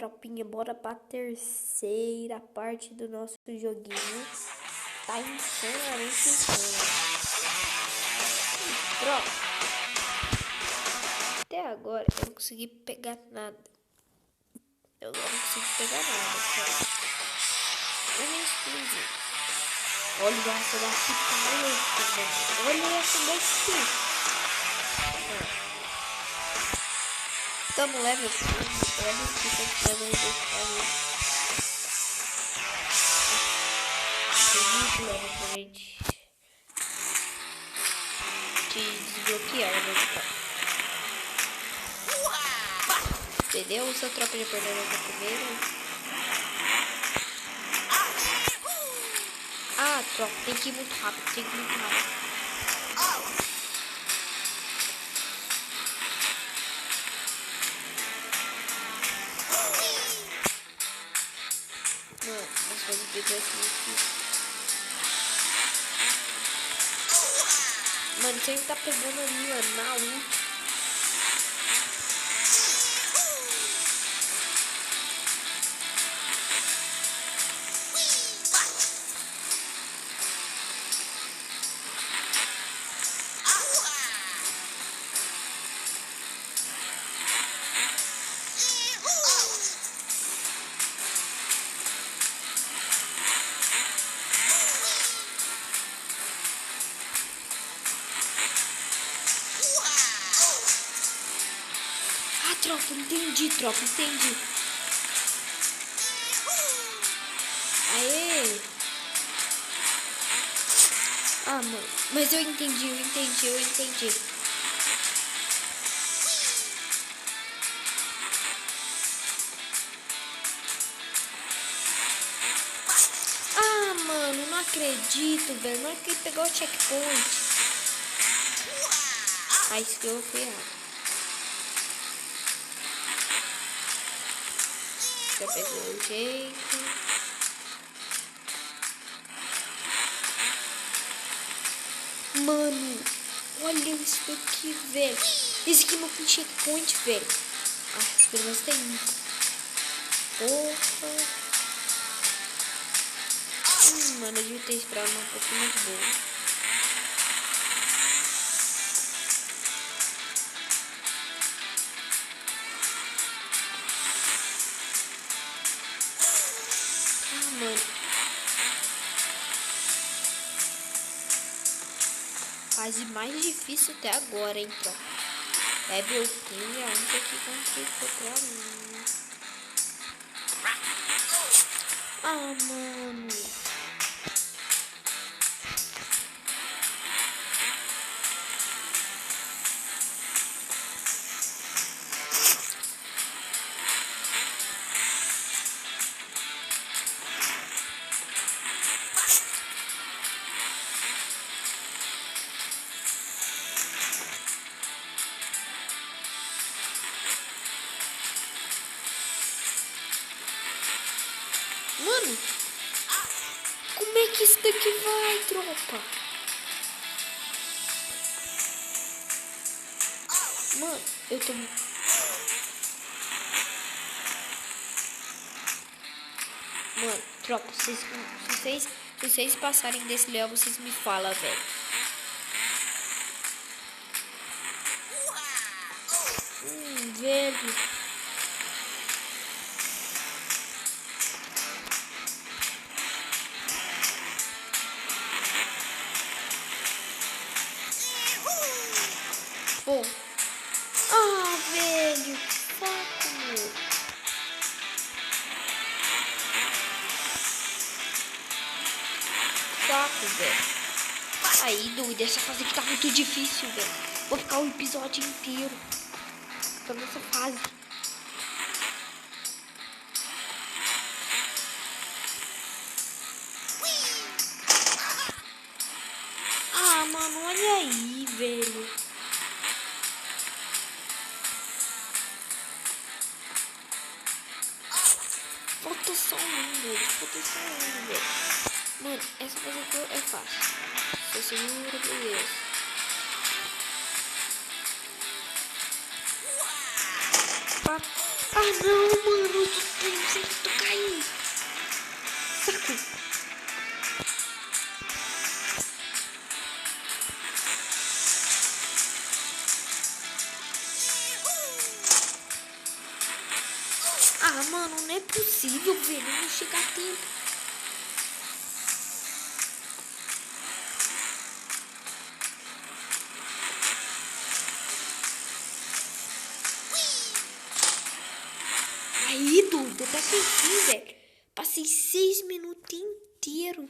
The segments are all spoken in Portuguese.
tropinha, bora pra terceira parte do nosso joguinho. Tá insanamente insano. Pronto. Até agora eu não consegui pegar nada. Eu não consegui pegar nada, cara. Eu nem escondi. Olha essa daqui, tá. Olha essa daqui. Tamo level 15. Olha aqui, tá level 15. Level pra gente desbloquear, né? Entendeu? O seu tropa já perdeu na primeira. Ah, tropa, tem que ir muito rápido, tem que ir muito rápido. Mano, nós vamos pegar aqui. Mano, você tá pegando ali, ó, na ult. Tropa, entendi, tropa, entendi. Aê! Ah, mano, mas eu entendi. Ah, mano, não acredito, velho. Na hora que ele pegou o checkpoint. Aí isso que eu fui errado. Já pegou o jeito. Mano, olha isso daqui, velho. Esse aqui não tem checkpoint, velho. Ah, pelo menos tem. Porra. Mano, eu devia ter esperado um pouquinho mais boa. Mano, fase mais difícil até agora, hein, tropa. Level 15 é a única que complicou pra mim. Ah, mano. Mano, como é que isso daqui vai, tropa? Mano, eu tô... Mano, tropa, se vocês passarem desse level, vocês me falam, velho. Velho. Pô. Ah, velho. Saco, meu. Saco, velho. Aí, doido. Essa fase aqui tá muito difícil, velho. Vou ficar o episódio inteiro só nessa fase. Ah, mano, olha aí, velho. Falta só um, velho. Mano, essa coisa aqui é fácil. Você segura, beleza. Ah, não, mano. Ah, mano, não é possível, velho. Não chega a tempo. Aí, Dudu, eu passei fim, velho. Passei 6 minutos inteiros.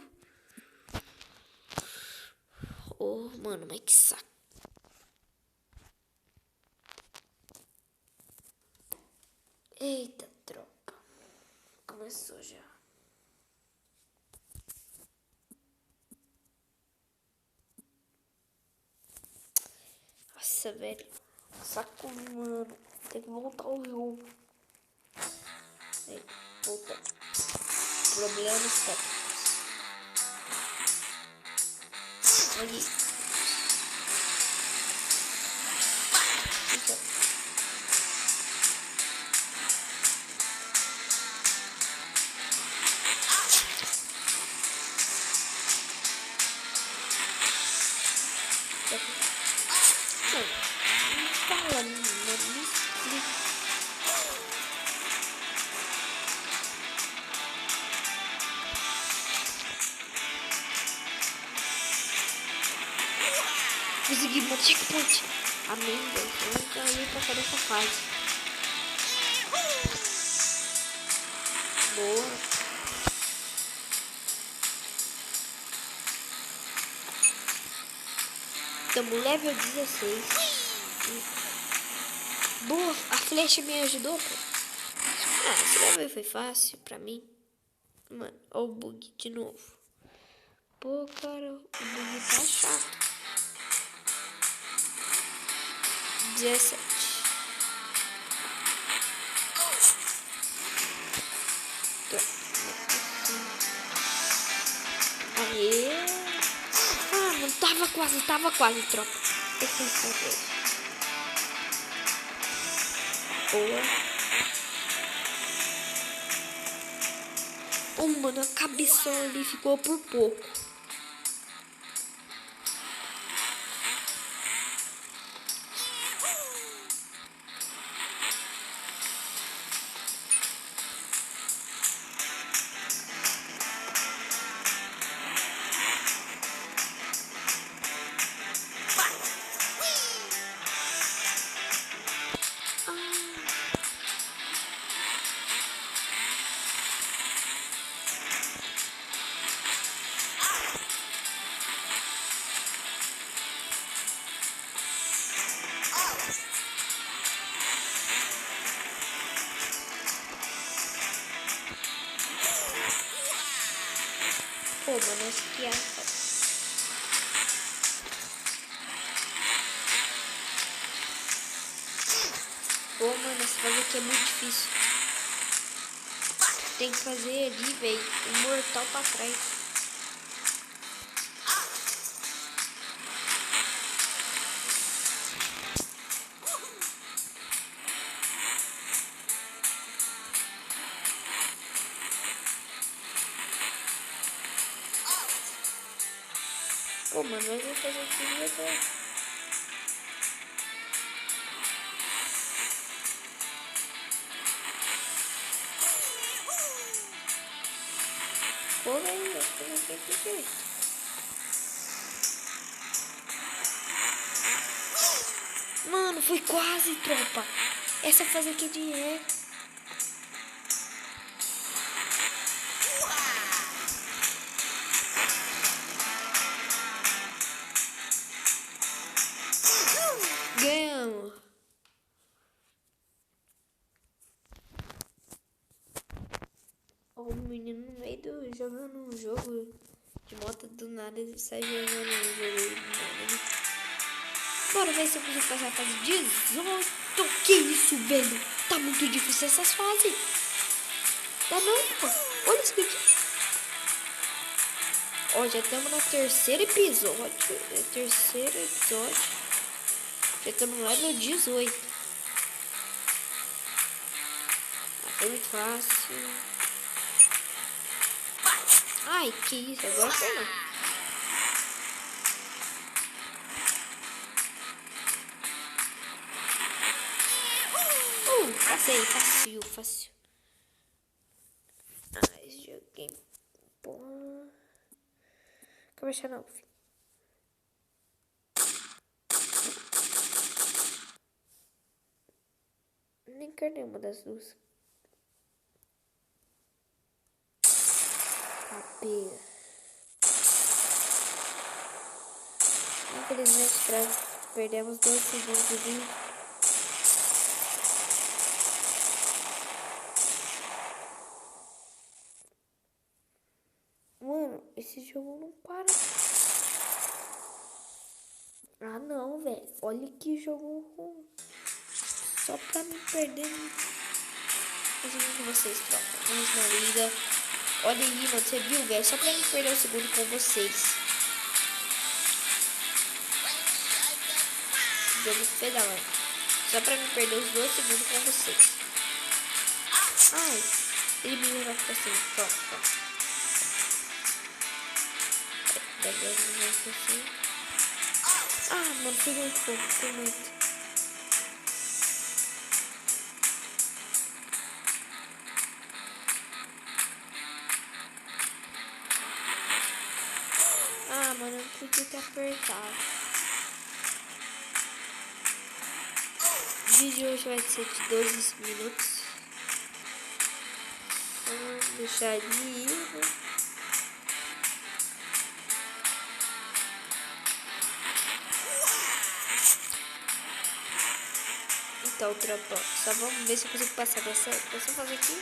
Oh, mano, mas que saco. Eita, tropa. Começou já. Nossa, velho. Saco, mano. Tem que voltar ao jogo. Aí, voltando. Problemas técnicos. Aqui. Então. Fala, mano, me explica. Consegui uma checkpoint. Amém, Deus. Eu nunca ia passar dessa fase. Boa. Estamos level 16. Boa, a flecha me ajudou, pô. Ah, esse level foi fácil pra mim. Mano, ó o bug de novo. Pô, cara, o bug tá chato. 17. Aê. Ah, não tava quase, tropa. Boa. Oh, mano, a cabeça ali ficou por pouco. Pô, mano, esse aqui é... Pô, mano, essa fase aqui é muito difícil. Tem que fazer ali, velho, o mortal pra trás. Pô, mano, mas eu vou fazer aqui até... Pô, velho, eu vou fazer aqui. Mano, foi quase, tropa. Essa fase aqui de ré. Ganhamos. O menino no meio do jogando um jogo de moto do nada ele sai jogando um jogo do nada. Bora ver se eu consigo passar a fase 18. Que isso, velho? Tá muito difícil essas fases. Tá não, pô. Olha isso aqui. Ó, já estamos no terceiro episódio. Já estamos lá no 18. Foi muito fácil. Ai, que isso, agora foi não. Passei, fácil. Ah, esse joguinho. Porra. Quer baixar não, filho. Nem quero nenhuma das duas. Capeta. Infelizmente, perdemos 2 segundos de vida. Mano, esse jogo não para. Ah, não, velho. Olha que jogo ruim. Só pra me perder. Mas eu com vocês, troca. Mas na vida. Olha aí, mano. Você viu, velho? Só pra me perder o segundo com vocês. Jogo feda, mano. Só pra me perder os 2 segundos com vocês. Ai. Ele me vai ficar assim. Pronto. Assim. Ah, mano, foi muito pouco. Foi muito. Ah, mano, eu não podia ter apertado. O vídeo hoje vai ser de 12 minutos. Vamos deixar ali. Então, tropa, só vamos ver se eu consigo passar dessa. Eu só fazer aqui.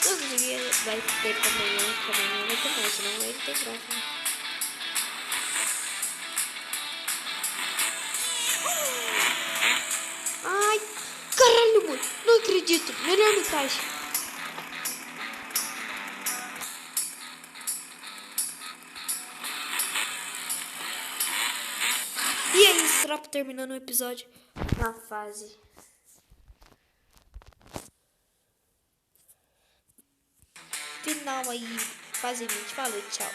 Não conseguir, vai ter pra amanhã vai ter mais, senão vai ter graça. Né? Ai, caralho, mano, não acredito. Melhor metade. E é isso, tropa, terminando o episódio na fase. Final aí, fase 20. Falou, tchau.